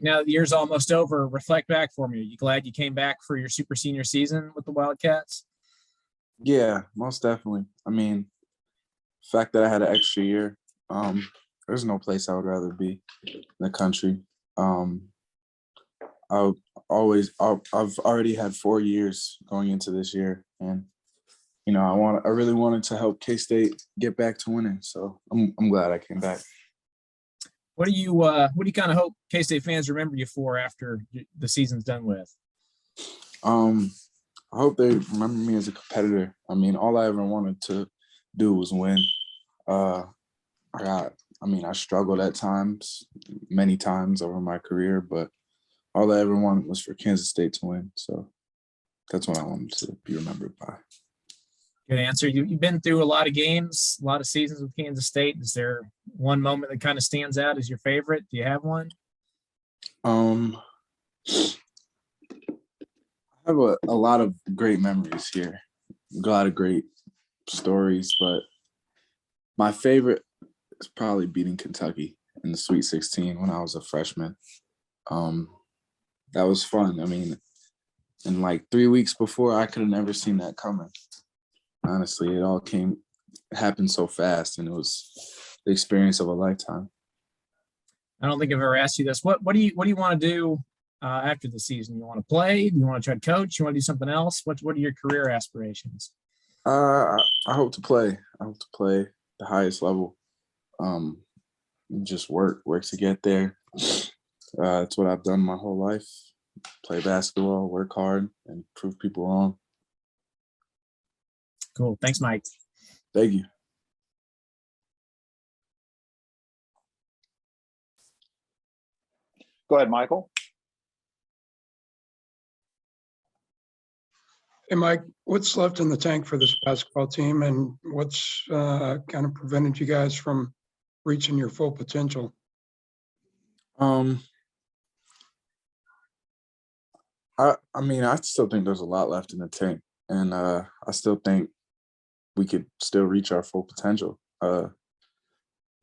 Now the year's almost over. Reflect back for me. Are you glad you came back for your super senior season with the Wildcats? Yeah, most definitely. I mean, the fact that I had an extra year, there's no place I would rather be in the country. I've already had 4 years going into this year, and I really wanted to help K-State get back to winning. So I'm glad I came back. What do you kind of hope K-State fans remember you for after the season's done with? I hope they remember me as a competitor. I mean, all I ever wanted to do was win. I struggled at times, many times over my career, but all I ever wanted was for Kansas State to win. So that's what I wanted to be remembered by. Good answer. You've been through a lot of games, a lot of seasons with Kansas State. Is there one moment that kind of stands out as your favorite? Do you have one? I have a lot of great memories here, a lot of great stories, but my favorite is probably beating Kentucky in the Sweet 16 when I was a freshman. That was fun. I mean, in like 3 weeks before, I could have never seen that coming. Honestly, it all happened so fast, and it was the experience of a lifetime. I don't think I've ever asked you this. What do you want to do after the season? You want to play? Do you want to try to coach? You want to do something else? What are your career aspirations? I hope to play. I hope to play the highest level. Just work to get there. That's what I've done my whole life. Play basketball, work hard, and prove people wrong. Cool. Thanks, Mike. Thank you. Go ahead, Michael. Hey, Mike, what's left in the tank for this basketball team, and what's kind of prevented you guys from reaching your full potential? I still think there's a lot left in the tank, and I still think we could still reach our full potential.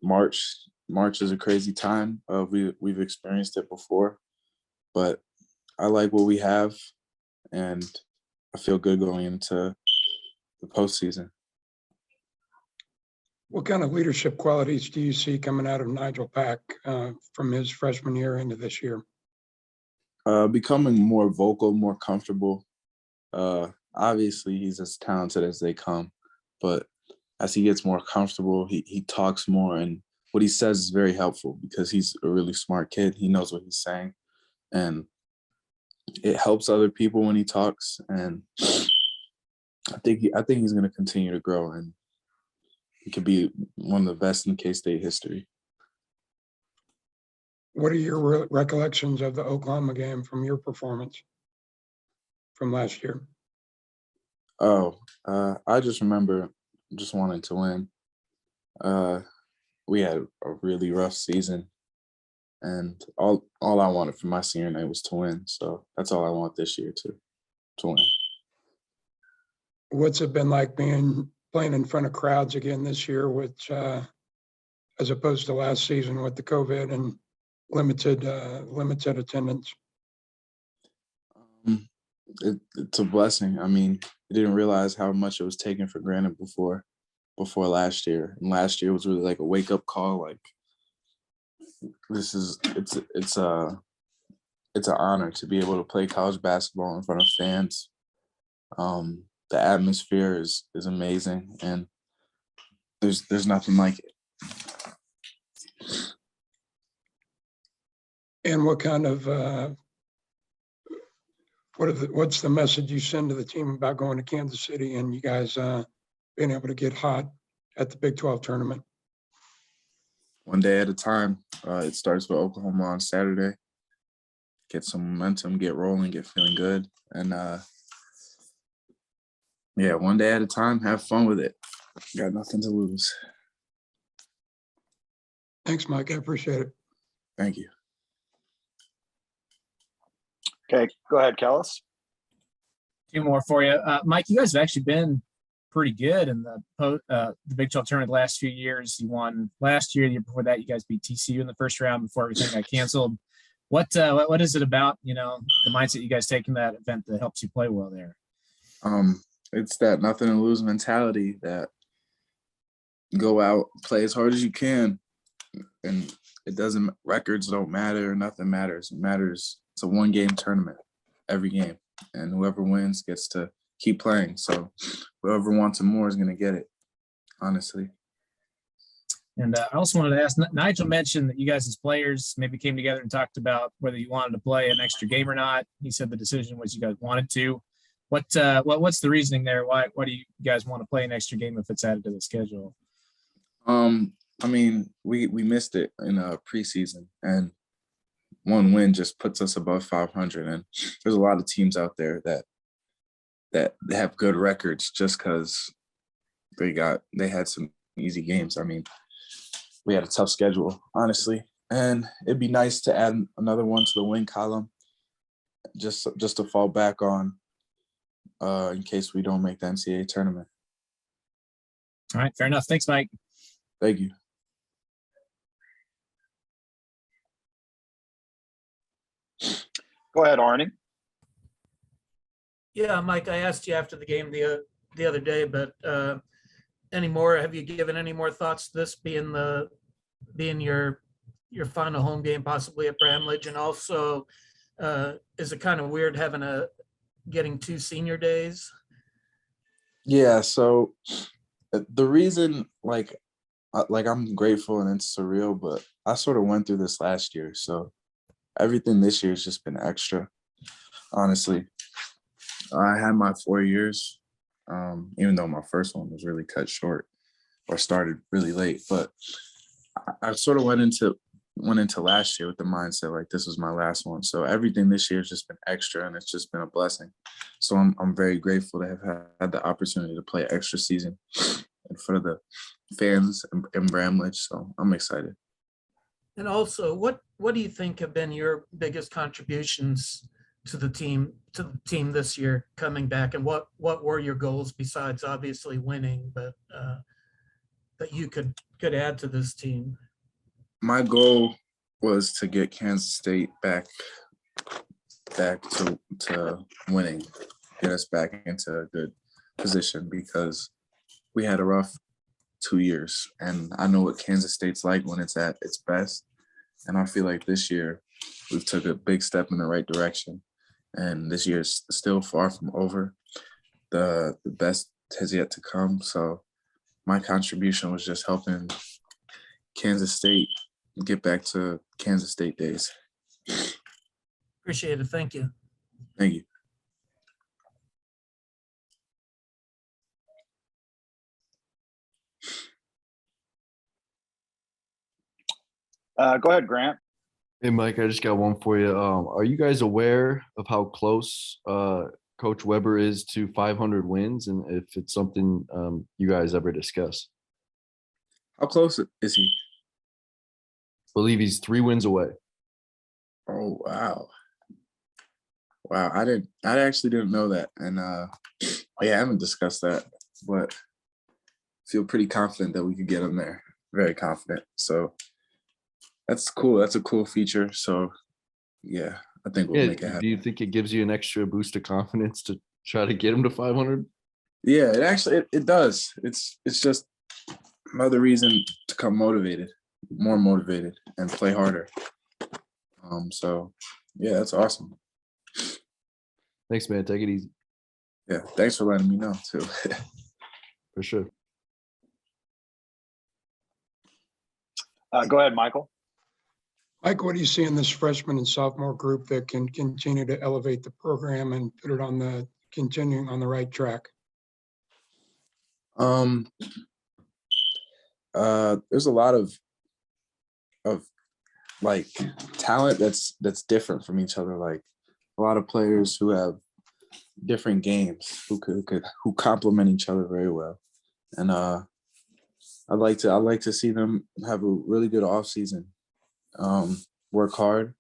March is a crazy time. We've experienced it before, but I like what we have, and I feel good going into the postseason. What kind of leadership qualities do you see coming out of Nigel Pack from his freshman year into this year? Becoming more vocal, more comfortable. Obviously, he's as talented as they come, but as he gets more comfortable, he talks more, and what he says is very helpful because he's a really smart kid. He knows what he's saying, and it helps other people when he talks. And I think he's going to continue to grow, and he could be one of the best in K-State history. What are your recollections of the Oklahoma game from your performance from last year? I just remember just wanting to win. We had a really rough season, and all I wanted for my senior night was to win. So that's all I want this year, to win. What's it been like playing in front of crowds again this year, which as opposed to last season with the COVID and limited attendance? It's a blessing. I mean, I didn't realize how much it was taken for granted before last year. And last year was really like a wake up call. Like, it's an honor to be able to play college basketball in front of fans. The atmosphere is amazing, and there's nothing like it. And what kind of what's the message you send to the team about going to Kansas City and you guys being able to get hot at the Big 12 tournament? One day at a time. It starts with Oklahoma on Saturday. Get some momentum, get rolling, get feeling good, and one day at a time. Have fun with it. Got nothing to lose. Thanks, Mike. I appreciate it. Thank you. Okay, go ahead, Kellis. Two more for you. Mike, you guys have actually been pretty good in the Big 12 tournament the last few years. You won last year, the year before that, you guys beat TCU in the first round before everything got canceled. What is it about, the mindset you guys take in that event that helps you play well there? It's that nothing to lose mentality, that go out, play as hard as you can, and records don't matter, nothing matters. It matters. It's a 1-game tournament every game, and whoever wins gets to keep playing. So whoever wants it more is going to get it, honestly. And I also wanted to ask, Nigel mentioned that you guys as players maybe came together and talked about whether you wanted to play an extra game or not. He said the decision was you guys wanted to. What's the reasoning there? Why do you guys want to play an extra game if it's added to the schedule? I mean, we missed it in preseason, and 1 win just puts us above 500. And there's a lot of teams out there that have good records just because they had some easy games. I mean, we had a tough schedule, honestly, and it'd be nice to add another one to the win column, just to fall back on in case we don't make the NCAA tournament. All right, fair enough. Thanks, Mike. Thank you. Go ahead, Arnie. Yeah, Mike, I asked you after the game the other day, but have you given any more thoughts to this being your final home game possibly at Bramlage? And also, is it kind of weird getting 2 senior days? Yeah, so the reason, like I'm grateful and it's surreal, but I sort of went through this last year, so everything this year has just been extra, honestly. I had my 4 years, even though my first one was really cut short or started really late, but I sort of went into last year with the mindset like this was my last one. So everything this year has just been extra, and it's just been a blessing. So I'm very grateful to have had the opportunity to play an extra season in front of the fans in Bramlage. So I'm excited. And also, what do you think have been your biggest contributions to the team this year coming back, and what were your goals besides obviously winning, but that you could add to this team? My goal was to get Kansas State back to winning, get us back into a good position, because we had a rough 2 years, and I know what Kansas State's like when it's at its best. And I feel like this year we've took a big step in the right direction, and this year is still far from over. The best has yet to come. So my contribution was just helping Kansas State get back to Kansas State days. Appreciate it. Thank you. Thank you. Go ahead, Grant. Hey, Mike, I just got one for you. Are you guys aware of how close Coach Weber is to 500 wins, and if it's something you guys ever discuss? How close is he? I believe he's 3 wins away. Oh, wow. Wow, I actually didn't know that. And I haven't discussed that, but feel pretty confident that we could get him there. Very confident. So that's cool. That's a cool feature. So yeah, I think we'll make it happen. Do you think it gives you an extra boost of confidence to try to get him to 500? Yeah, it actually it does. It's just another reason to come motivated, more motivated, and play harder. So yeah, that's awesome. Thanks, man. Take it easy. Yeah, thanks for letting me know too. For sure. Go ahead, Michael. Mike, what do you see in this freshman and sophomore group that can continue to elevate the program and put it continuing on the right track? There's a lot of like talent that's different from each other. Like a lot of players who have different games who complement each other very well. And I'd like to see them have a really good off season, work hard,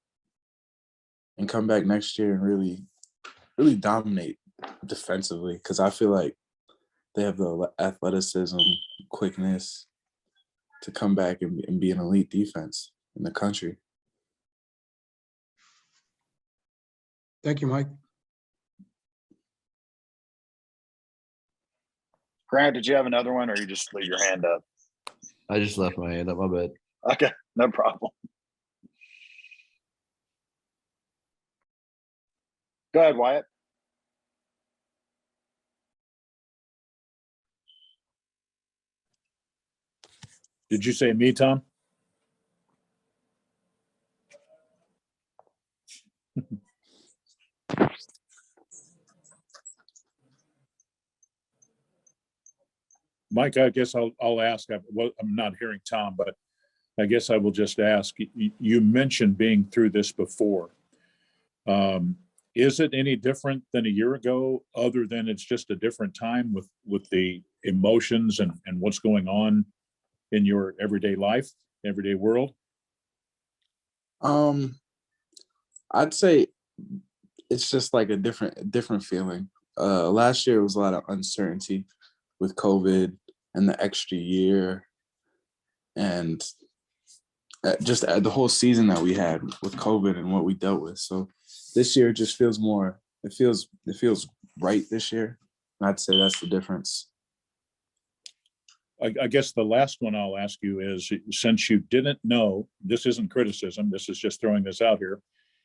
and come back next year and really dominate defensively, because I feel like they have the athleticism, quickness to come back and be an elite defense in the country. Thank you, Mike. Grant, did you have another one or you just leave your hand up? I just left my hand up. My bad. Okay, no problem. Go ahead, Wyatt. Did you say me, Tom? Mike, I guess I'll ask. I'm not hearing Tom, but I guess I will just ask. You mentioned being through this before. Is it any different than a year ago, other than it's just a different time with the emotions and what's going on in your everyday life, everyday world? I'd say it's just like a different feeling. Last year was a lot of uncertainty with COVID and the extra year, and just the whole season that we had with COVID and what we dealt with. So this year just feels more. It feels right this year. And I'd say that's the difference. I guess the last one I'll ask you is, since you didn't know, this isn't criticism, this is just throwing this out here.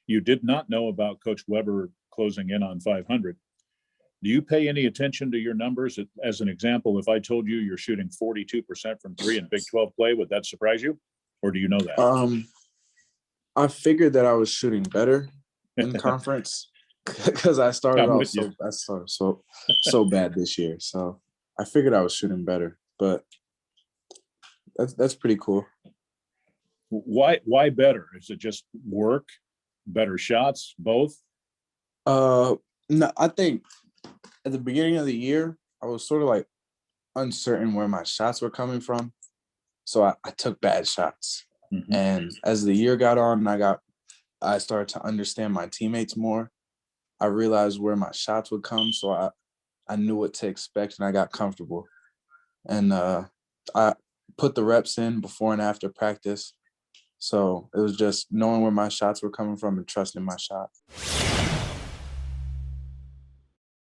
You did not know about Coach Weber closing in on 500. Do you pay any attention to your numbers? As an example, if I told you you're shooting 42% from three in Big 12 play, would that surprise you? Or do you know that? I figured that I was shooting better in conference because I started off so bad this year. So I figured I was shooting better, but that's pretty cool. Why better? Is it just work, better shots, both? No, I think at the beginning of the year, I was sort of like uncertain where my shots were coming from. So I took bad shots. Mm-hmm. And as the year got on and I started to understand my teammates more, I realized where my shots would come. So I knew what to expect and I got comfortable. And I put the reps in before and after practice. So it was just knowing where my shots were coming from and trusting my shot.